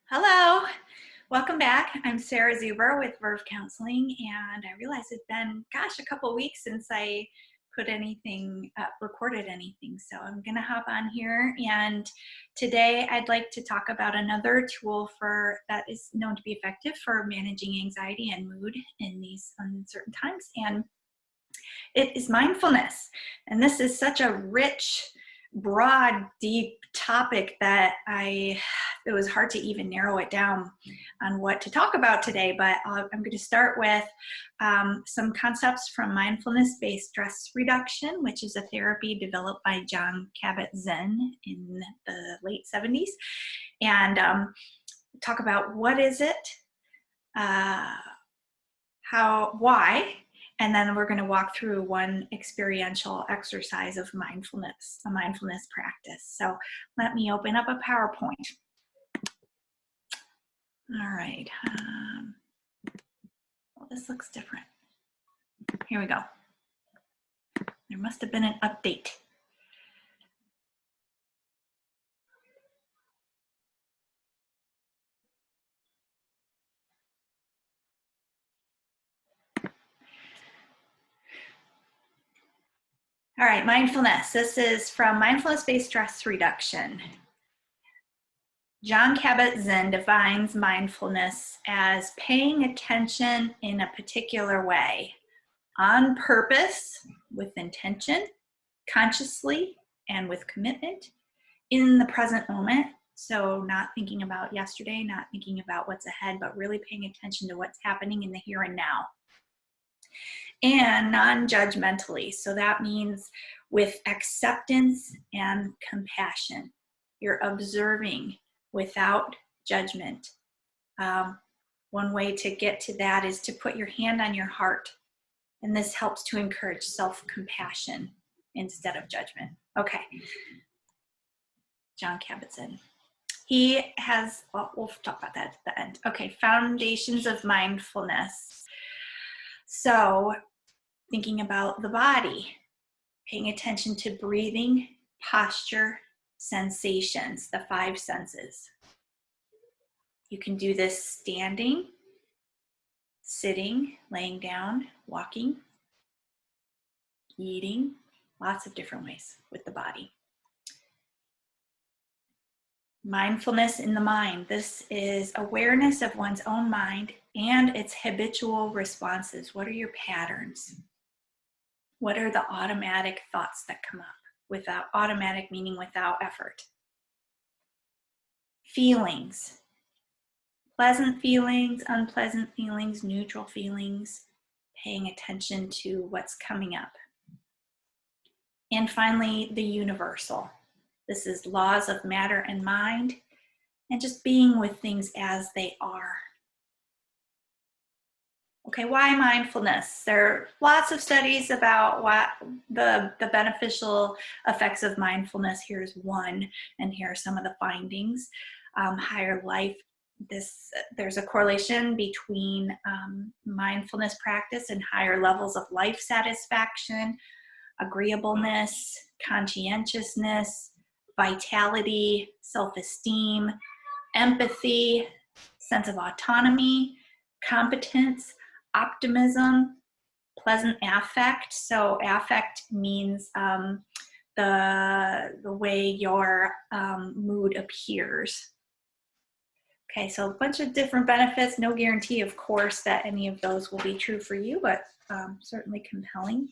Hello, welcome back. I'm Sarah Zuber with Verve Counseling, and I realize it's been, a couple weeks since I put anything, recorded anything. So I'm gonna hop on here, and today I'd like to talk about another tool that is known to be effective for managing anxiety and mood in these uncertain times, and it is mindfulness. And this is such a rich, broad, deep topic that it was hard to even narrow it down on what to talk about today. But I'm going to start with some concepts from mindfulness-based stress reduction, which is a therapy developed by Jon Kabat-Zinn in the late 70s, and talk about what is it, why, and then we're going to walk through one experiential exercise of mindfulness, a mindfulness practice. So let me open up a PowerPoint. All right. Well, this looks different. Here we go. There must have been an update. All right, mindfulness. This is from Mindfulness-Based Stress Reduction. Jon Kabat-Zinn defines mindfulness as paying attention in a particular way, on purpose, with intention, consciously, and with commitment, in the present moment. So not thinking about yesterday, not thinking about what's ahead, but really paying attention to what's happening in the here and now. And non-judgmentally. So that means with acceptance and compassion. You're observing without judgment. One way to get to that is to put your hand on your heart. And this helps to encourage self-compassion instead of judgment. Okay. Jon Kabat-Zinn. He has, well, we'll talk about that at the end. Okay, foundations of mindfulness. So thinking about the body, paying attention to breathing, posture, sensations, the 5 senses. You can do this standing, sitting, laying down, walking, eating, lots of different ways with the body. Mindfulness in the mind. This is awareness of one's own mind and its habitual responses. What are your patterns? What are the automatic thoughts that come up? Without automatic meaning without effort. Feelings. Pleasant feelings, unpleasant feelings, neutral feelings. Paying attention to what's coming up. And finally, the universal. This is laws of matter and mind, and just being with things as they are. Okay, why mindfulness? There are lots of studies about what the beneficial effects of mindfulness. Here's one, and here are some of the findings. Higher life. There's a correlation between mindfulness practice and higher levels of life satisfaction, agreeableness, conscientiousness, vitality, self-esteem, empathy, sense of autonomy, competence, optimism, pleasant affect. So affect means the way your mood appears. Okay, so a bunch of different benefits. No guarantee, of course, that any of those will be true for you, but certainly compelling.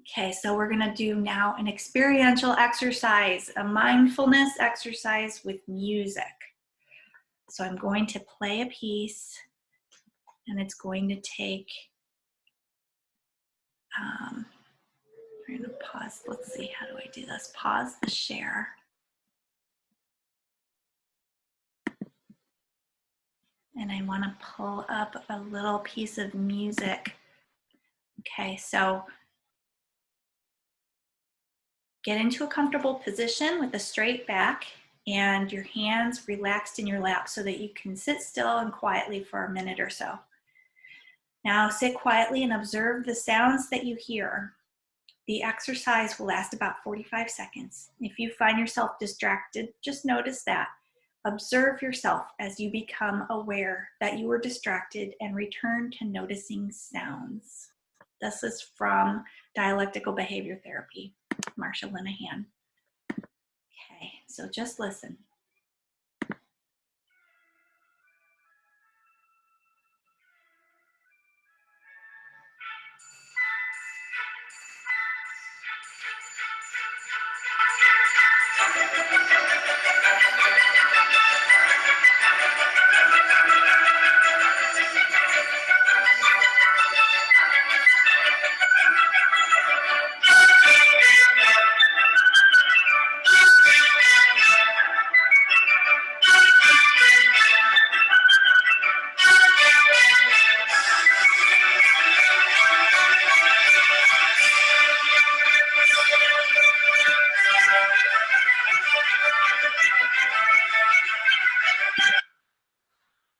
Okay, so we're gonna do now an experiential exercise, a mindfulness exercise with music. So I'm going to play a piece, and it's going to take, we're gonna pause, let's see, how do I do this? Pause the share. And I wanna pull up a little piece of music. Okay, so get into a comfortable position with a straight back and your hands relaxed in your lap so that you can sit still and quietly for a minute or so. Now sit quietly and observe the sounds that you hear. The exercise will last about 45 seconds. If you find yourself distracted, just notice that. Observe yourself as you become aware that you were distracted and return to noticing sounds. This is from Dialectical Behavior Therapy, Marsha Linehan. Okay, so just listen.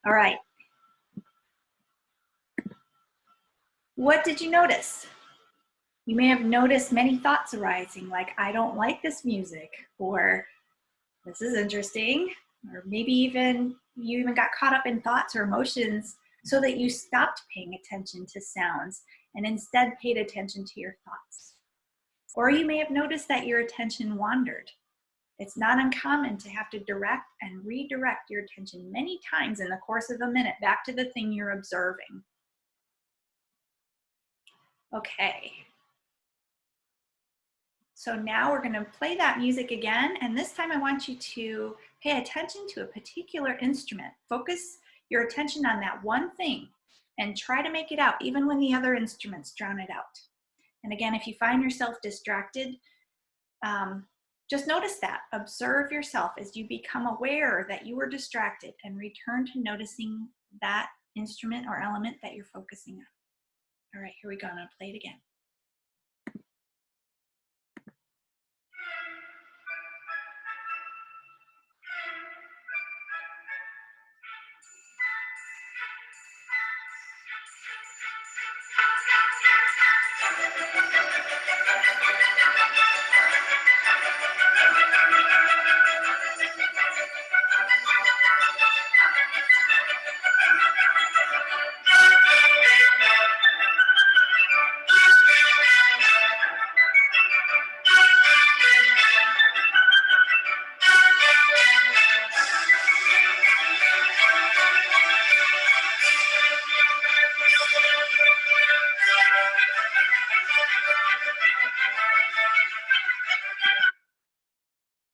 All right. What did you notice? You may have noticed many thoughts arising, like, I don't like this music, or this is interesting, or maybe even you even got caught up in thoughts or emotions so that you stopped paying attention to sounds and instead paid attention to your thoughts. Or you may have noticed that your attention wandered. It's not uncommon to have to direct and redirect your attention many times in the course of a minute back to the thing you're observing. Okay. So now we're going to play that music again, and this time I want you to pay attention to a particular instrument. Focus your attention on that one thing and try to make it out even when the other instruments drown it out. And again, if you find yourself distracted, just notice that. Observe yourself as you become aware that you were distracted and return to noticing that instrument or element that you're focusing on. All right, here we go. I'm going to play it again.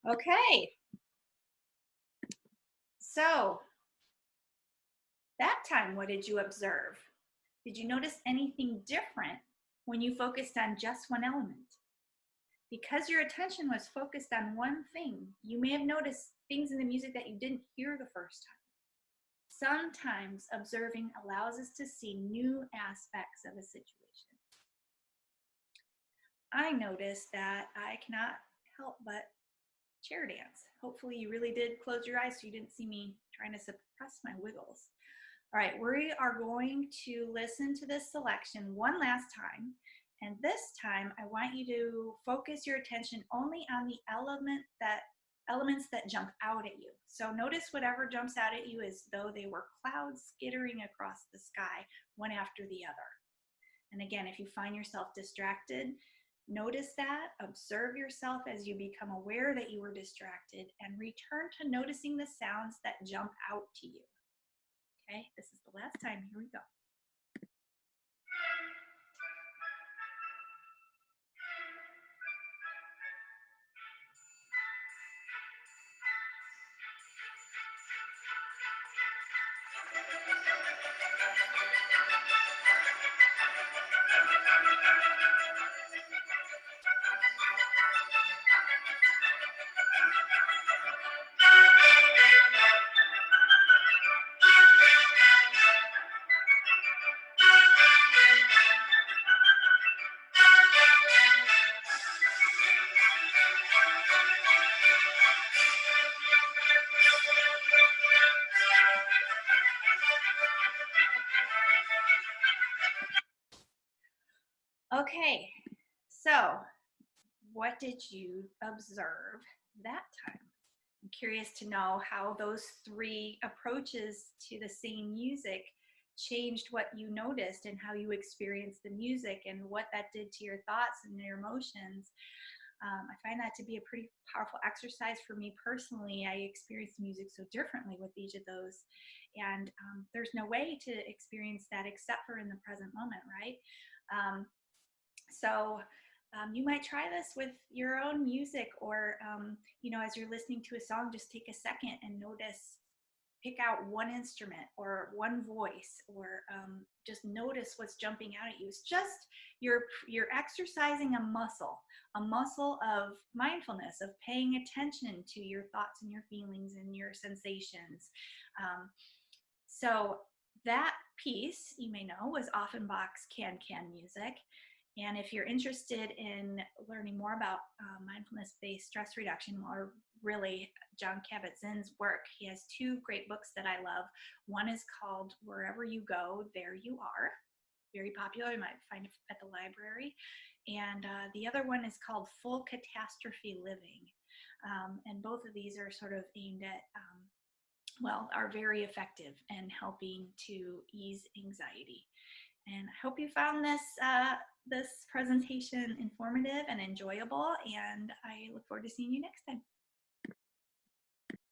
Okay. So that time, what did you observe? Did you notice anything different when you focused on just one element? Because your attention was focused on one thing, you may have noticed things in the music that you didn't hear the first time. Sometimes observing allows us to see new aspects of a situation. I noticed that I cannot help but chair dance. Hopefully you really did close your eyes so you didn't see me trying to suppress my wiggles. All right, we are going to listen to this selection one last time. And this time, I want you to focus your attention only on the elements that jump out at you. So notice whatever jumps out at you as though they were clouds skittering across the sky, one after the other. And again, if you find yourself distracted, notice that, observe yourself as you become aware that you were distracted, and return to noticing the sounds that jump out to you. Okay, this is the last time. Here we go. Okay, so what did you observe that time? I'm curious to know how those three approaches to the same music changed what you noticed and how you experienced the music and what that did to your thoughts and your emotions. I find that to be a pretty powerful exercise for me personally. I experience music so differently with each of those. And there's no way to experience that except for in the present moment, right? Um, so you might try this with your own music, or as you're listening to a song, just take a second and notice, pick out one instrument or one voice, or just notice what's jumping out at you. It's just you're exercising a muscle of mindfulness, of paying attention to your thoughts and your feelings and your sensations. So that piece, you may know, was Offenbach's Can music. And if you're interested in learning more about mindfulness-based stress reduction, or really John Kabat-Zinn's work, he has two great books that I love. One is called Wherever You Go, There You Are. Very popular. You might find it at the library. And the other one is called Full Catastrophe Living. And both of these are sort of aimed at are very effective in helping to ease anxiety. And I hope you found this presentation informative and enjoyable, and I look forward to seeing you next time.